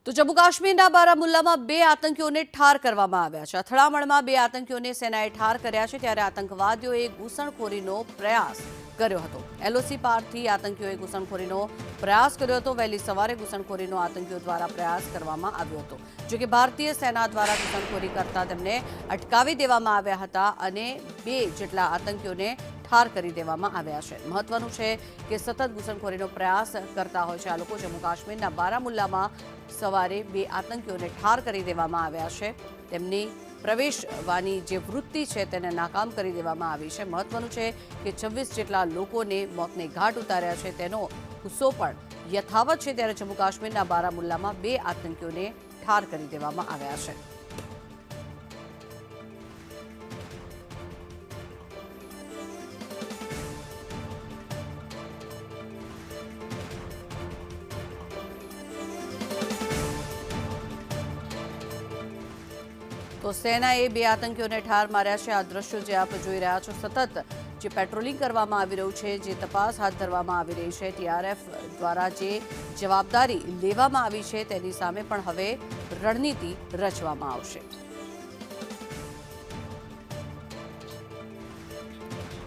તો જમ્મુ કાશ્મીરના બારામુલ્લામાં બે આતંકીઓને ઠાર કરવામાં આવ્યા છે। અથડામણમાં બે આતંકીઓને સેનાએ ઠાર કર્યા છે, ત્યારે આતંકવાદીઓએ ઘૂસણખોરીનો પ્રયાસ કર્યો હતો। એલઓસી પારથી આતંકીઓએ ઘૂસણખોરીનો પ્રયાસ કર્યો હતો। વહેલી સવારે ઘૂસણખોરીનો આતંકીઓ દ્વારા પ્રયાસ કરવામાં આવ્યો હતો, જો કે ભારતીય સેના દ્વારા ઘૂસણખોરી કરતા તેમને અટકાવી દેવામાં આવ્યા હતા અને બે જેટલા આતંકીઓને ઠાર કરી દેવામાં આવ્યા છે। મહત્વનું છે કે સતત ઘૂસણખોરીનો પ્રયાસ કરતા હોય છે આ લોકો। જમ્મુ કાશ્મીરના બારામુલ્લામાં સવારે બે આતંકીઓને ઠાર કરી દેવામાં આવ્યા છે। તેમની પ્રવેશવાની જે વૃત્તિ છે તેને નાકામ કરી દેવામાં આવી છે। મહત્વનું છે કે 26 જેટલા લોકોને મોતને ઘાટ ઉતાર્યા છે, તેનો ગુસ્સો પણ યથાવત છે। ત્યારે જમ્મુ કાશ્મીરના બારામુલ્લામાં બે આતંકીઓને ઠાર કરી દેવામાં આવ્યા છે। તો સેનાએ બે આતંકીઓને ઠાર માર્યા છે। આ દ્રશ્યો જે આપ જોઈ રહ્યા છો, સતત જે પેટ્રોલિંગ કરવામાં આવી રહ્યું છે, જે તપાસ હાથ ધરવામાં આવી રહી છે, ટીઆરએફ દ્વારા જે જવાબદારી લેવામાં આવી છે તેની સામે પણ હવે રણનીતિ રચવામાં આવશે।